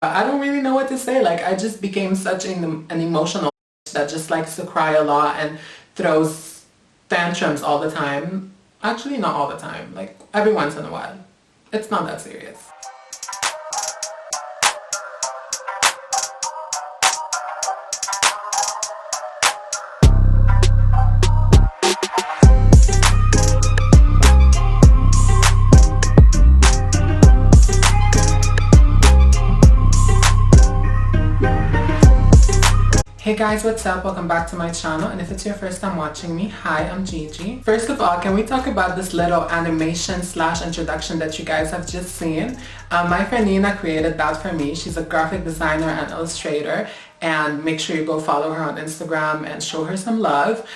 I don't really know what to say. Like, I just became such an emotional that just likes to cry a lot and throws tantrums all the time. Actually, not all the time. Like, every once in a while. It's not that serious. Hey guys, what's up? Welcome back to my channel, and if it's your first time watching me, hi, I'm Gigi. First of all, can we talk about this little animation slash introduction that you guys have just seen? My friend Nina created that for me. She's a graphic designer and illustrator, and make sure you go follow her on Instagram and show her some love.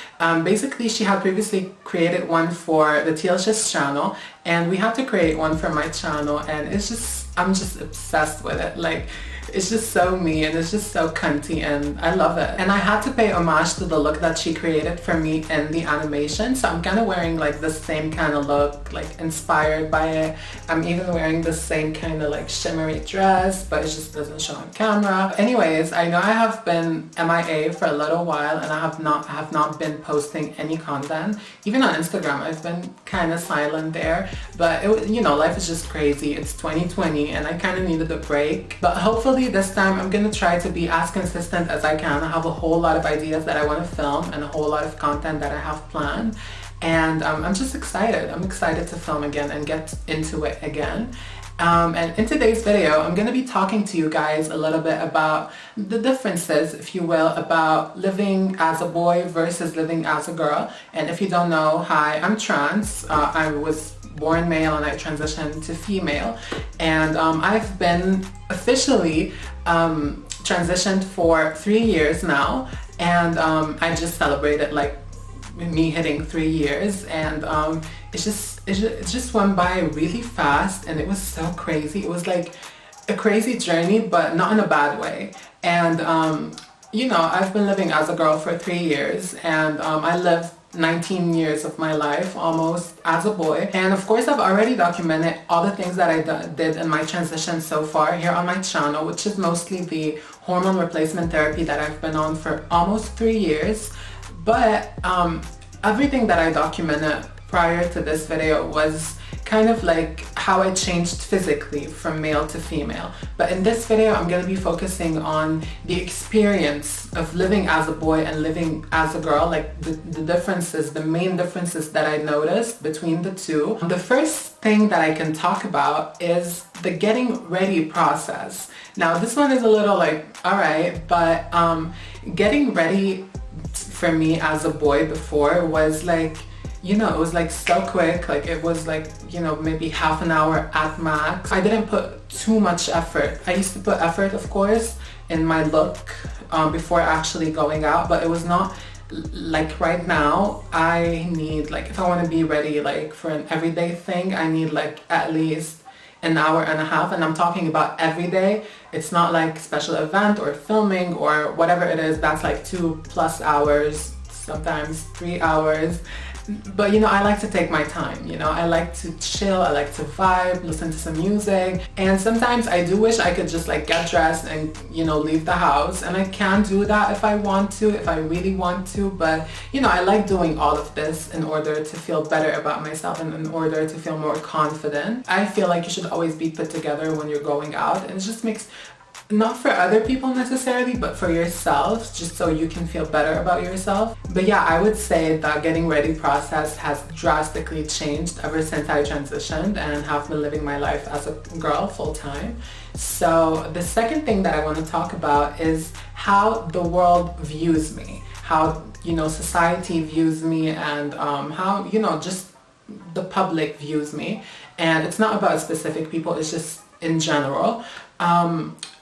Basically, she had previously created one for the t-licious channel, and we had to create one for my channel, and I'm just obsessed with it. Like, it's just so me, and it's just so cunty, and I love it. And I had to pay homage to the look that she created for me in the animation, so I'm kind of wearing like the same kind of look, like inspired by it. I'm even wearing the same kind of like shimmery dress, but it just doesn't show on camera. Anyways, I know I have been MIA for a little while, and I have not been posting any content. Even on Instagram, I've been kind of silent there, but you know, life is just crazy. It's 2020, and I kind of needed a break. But hopefully this time I'm gonna try to be as consistent as I can. I have a whole lot of ideas that I want to film and a whole lot of content that I have planned, and I'm just excited. I'm excited to film again and get into it again. And in today's video, I'm going to be talking to you guys a little bit about the differences, if you will, about living as a boy versus living as a girl. And if you don't know, hi, I'm trans. I was born male and I transitioned to female. And I've been officially transitioned for 3 years now. And I just celebrated like me hitting 3 years, and it just went by really fast, and it was so crazy. It was like a crazy journey, but not in a bad way. And you know, I've been living as a girl for 3 years, and I lived 19 years of my life almost as a boy. And of course, I've already documented all the things that I did in my transition so far here on my channel, which is mostly the hormone replacement therapy that I've been on for almost 3 years. But everything that I documented prior to this video was kind of like how I changed physically from male to female. But in this video, I'm going to be focusing on the experience of living as a boy and living as a girl, like the differences, the main differences that I noticed between the two. The first thing that I can talk about is the getting ready process. Now, this one is a little like, alright, but getting ready for me as a boy before was like, you know, it was like so quick. Like, it was like, you know, maybe half an hour at max. I didn't put too much effort. I used to put effort, of course, in my look before actually going out, but it was not like right now. I need, like, if I want to be ready like for an everyday thing, I need like at least an hour and a half, and I'm talking about every day. It's not like special event or filming or whatever it is. That's like 2+ hours, sometimes 3 hours. But you know, I like to take my time, you know, I like to chill, I like to vibe, listen to some music, and sometimes I do wish I could just like get dressed and, you know, leave the house, and I can do that if I want to, if I really want to, but you know, I like doing all of this in order to feel better about myself and in order to feel more confident. I feel like you should always be put together when you're going out, and it just makes, not for other people necessarily, but for yourself, just so you can feel better about yourself. But yeah, I would say that getting ready process has drastically changed ever since I transitioned and have been living my life as a girl full time. So the second thing that I want to talk about is how the world views me, how, you know, society views me, and how, you know, just the public views me. And it's not about specific people, it's just in general.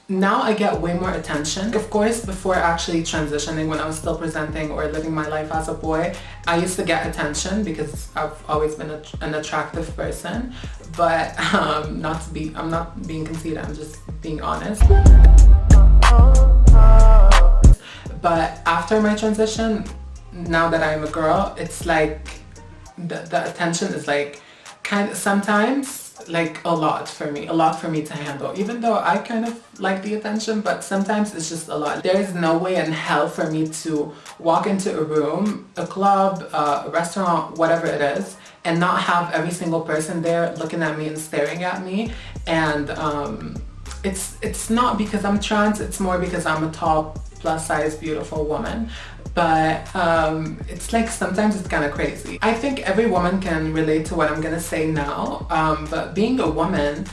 Now I get way more attention. Of course, before actually transitioning, when I was still presenting or living my life as a boy, I used to get attention because I've always been an attractive person. But I'm not being conceited, I'm just being honest. But after my transition, now that I'm a girl, it's like the attention is like kind of sometimes like a lot for me to handle, even though I kind of like the attention, but sometimes it's just a lot. There is no way in hell for me to walk into a room, a club, a restaurant, whatever it is, and not have every single person there looking at me and staring at me. And it's not because I'm trans, it's more because I'm a tall, plus size, beautiful woman. But it's like sometimes it's kind of crazy. I think every woman can relate to what I'm gonna say now, but being a woman,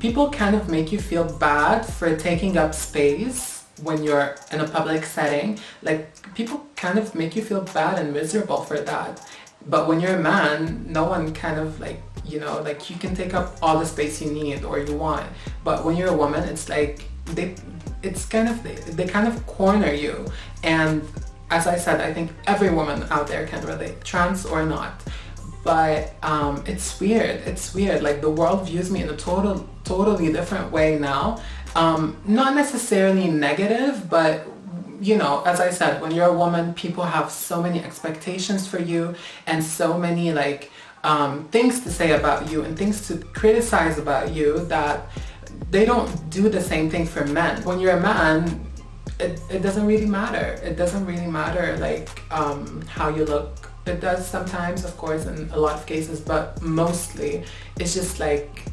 people kind of make you feel bad for taking up space when you're in a public setting. Like, people kind of make you feel bad and miserable for that. But when you're a man, no one kind of like, you know, like you can take up all the space you need or you want. But when you're a woman, it's like they kind of corner you. And as I said, I think every woman out there can relate, trans or not. But it's weird. It's weird. Like, the world views me in a totally different way now. Not necessarily negative, but you know, as I said, when you're a woman, people have so many expectations for you and so many like things to say about you and things to criticize about you that they don't do the same thing for men. When you're a man, it doesn't really matter. It doesn't really matter like how you look. It does sometimes, of course, in a lot of cases, but mostly it's just like,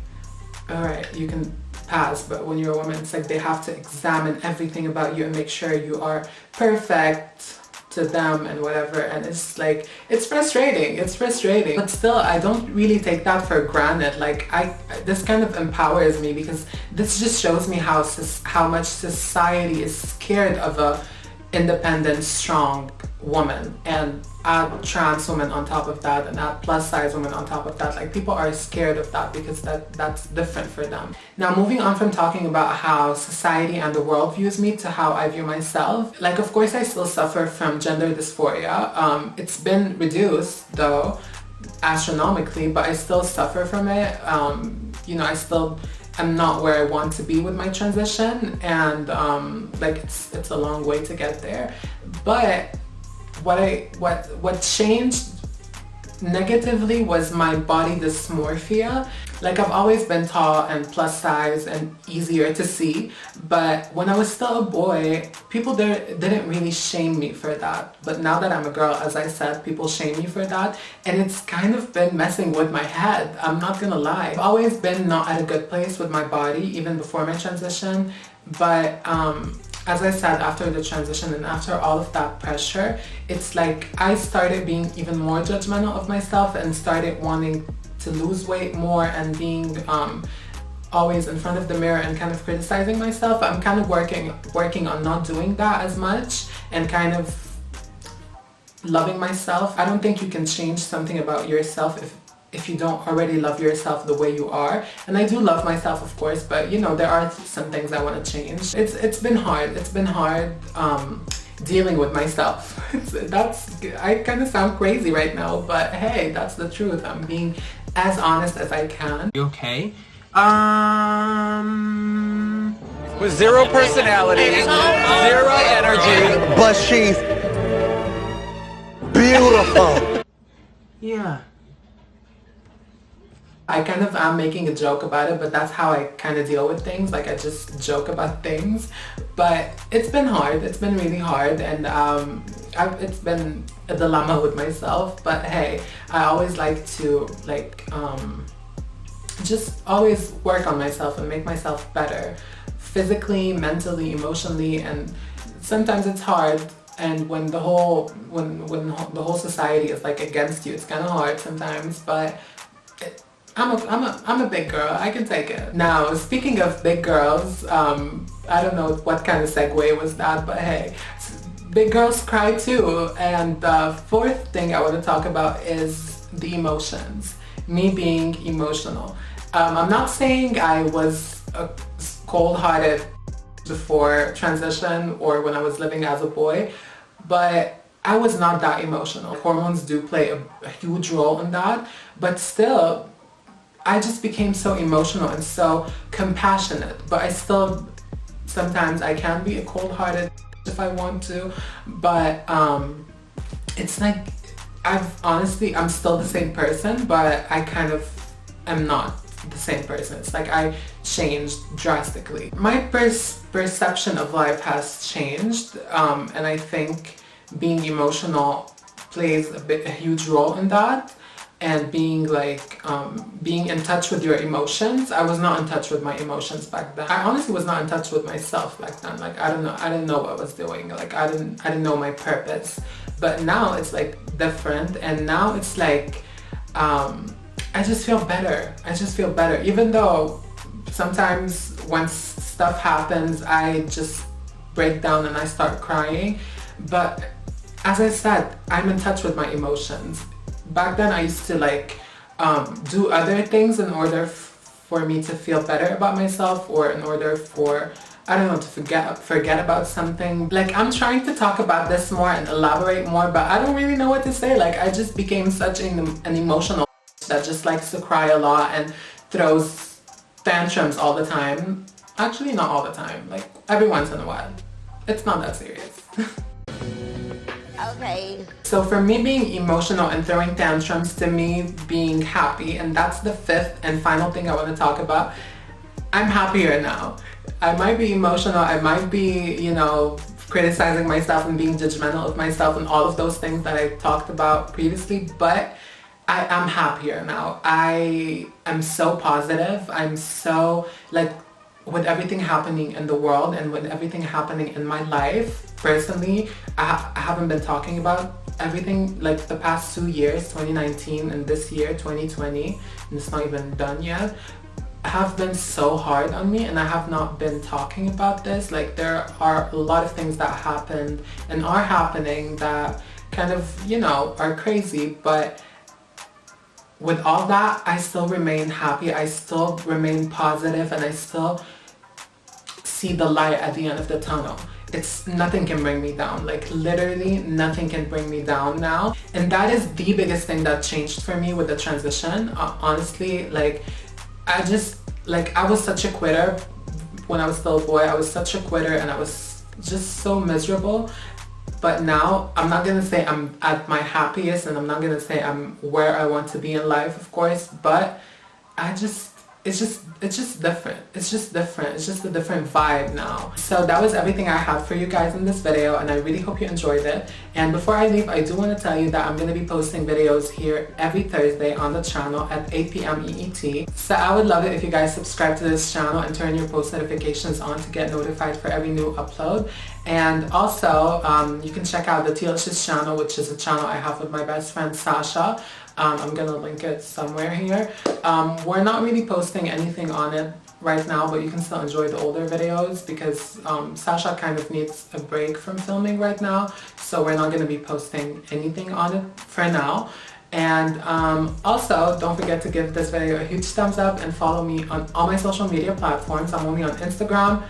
all right, you can pass. But when you're a woman, it's like they have to examine everything about you and make sure you are perfect to them and whatever. And it's like, it's frustrating. But still, I don't really take that for granted. Like, this kind of empowers me, because this just shows me how much society is scared of a independent, strong woman, and add trans women on top of that, and add plus size women on top of that. Like, people are scared of that because that's different for them. Now, moving on from talking about how society and the world views me to how I view myself, like, of course I still suffer from gender dysphoria. It's been reduced though astronomically, but I still suffer from it. You know, I still am not where I want to be with my transition, and like it's a long way to get there. But what changed negatively was my body dysmorphia. Like, I've always been tall and plus size and easier to see, but when I was still a boy, people there didn't really shame me for that. But now that I'm a girl, as I said, people shame me for that, and it's kind of been messing with my head. I'm not gonna lie. I've always been not at a good place with my body, even before my transition, but as I said, after the transition and after all of that pressure, it's like I started being even more judgmental of myself and started wanting to lose weight more and being always in front of the mirror and kind of criticizing myself. I'm kind of working on not doing that as much and kind of loving myself. I don't think you can change something about yourself if you don't already love yourself the way you are. And I do love myself, of course, but you know, there are some things I want to change. It's been hard. It's been hard dealing with myself. I kind of sound crazy right now, but hey, that's the truth. I'm being as honest as I can. You okay? With zero personality, zero energy, but she's beautiful. Yeah. I kind of am making a joke about it, but that's how I kind of deal with things. Like, I just joke about things. But it's been hard. It's been really hard, and it's been a dilemma with myself. But hey, I always like to just always work on myself and make myself better, physically, mentally, emotionally. And sometimes it's hard. And when the whole society is like against you, it's kind of hard sometimes. But I'm a big girl. I can take it. Now, speaking of big girls, I don't know what kind of segue was that, but hey, big girls cry too. And the fourth thing I want to talk about is the emotions. Me being emotional. I'm not saying I was a cold-hearted before transition or when I was living as a boy, but I was not that emotional. Hormones do play a huge role in that, but still, I just became so emotional and so compassionate. But I still, sometimes I can be a cold-hearted if I want to, but it's like, I'm still the same person, but I kind of am not the same person. It's like I changed drastically. My perception of life has changed, and I think being emotional plays a huge role in that. And being being in touch with your emotions. I was not in touch with my emotions back then. I honestly was not in touch with myself back then. Like, I didn't know what I was doing. Like, I didn't know my purpose. But now it's like different, and now it's like I just feel better. I just feel better. Even though sometimes when stuff happens, I just break down and I start crying. But as I said, I'm in touch with my emotions. Back then, I used to do other things in order for me to feel better about myself, or in order for, I don't know, to forget about something. Like, I'm trying to talk about this more and elaborate more, but I don't really know what to say. Like, I just became such an emotional that just likes to cry a lot and throws tantrums all the time. Actually, not all the time. Like, every once in a while. It's not that serious. Okay. So for me, being emotional and throwing tantrums to me being happy, and that's the fifth and final thing I want to talk about. I'm happier now. I might be emotional, I might be, you know, criticizing myself and being judgmental of myself and all of those things that I talked about previously, but I am happier now. I am so positive. I'm so, like, with everything happening in the world and with everything happening in my life, personally, I haven't been talking about everything, like, the past 2 years, 2019 and this year, 2020, and it's not even done yet, have been so hard on me, and I have not been talking about this. Like, there are a lot of things that happened and are happening that kind of, you know, are crazy, but with all that, I still remain happy, I still remain positive, and I still see the light at the end of the tunnel. Nothing can bring me down. Like, literally nothing can bring me down now. And that is the biggest thing that changed for me with the transition. Honestly, like, I was such a quitter when I was still a boy. I was such a quitter, and I was just so miserable. But now, I'm not gonna say I'm at my happiest, and I'm not gonna say I'm where I want to be in life, of course, but it's just different. It's just different. It's just a different vibe now. So that was everything I had for you guys in this video, and I really hope you enjoyed it. And before I leave, I do want to tell you that I'm going to be posting videos here every Thursday on the channel at 8 p.m. EET. So I would love it if you guys subscribe to this channel and turn your post notifications on to get notified for every new upload. And also, you can check out the t-licious channel, which is a channel I have with my best friend Sasha. I'm gonna link it somewhere here. We're not really posting anything on it right now, but you can still enjoy the older videos because Sasha kind of needs a break from filming right now, so we're not gonna be posting anything on it for now. And also, don't forget to give this video a huge thumbs up and follow me on all my social media platforms. I'm only on Instagram,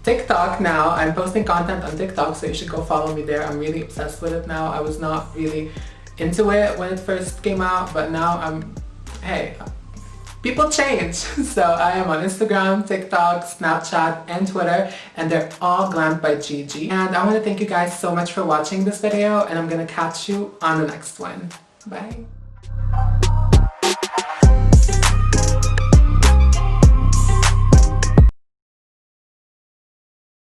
TikTok now. I'm posting content on TikTok, so you should go follow me there. I'm really obsessed with it now. I was not really into it when it first came out, but now hey, people change. So I am on Instagram, TikTok, Snapchat, and Twitter, and they're all glammed by Gigi. And I want to thank you guys so much for watching this video, and I'm gonna catch you on the next one. Bye.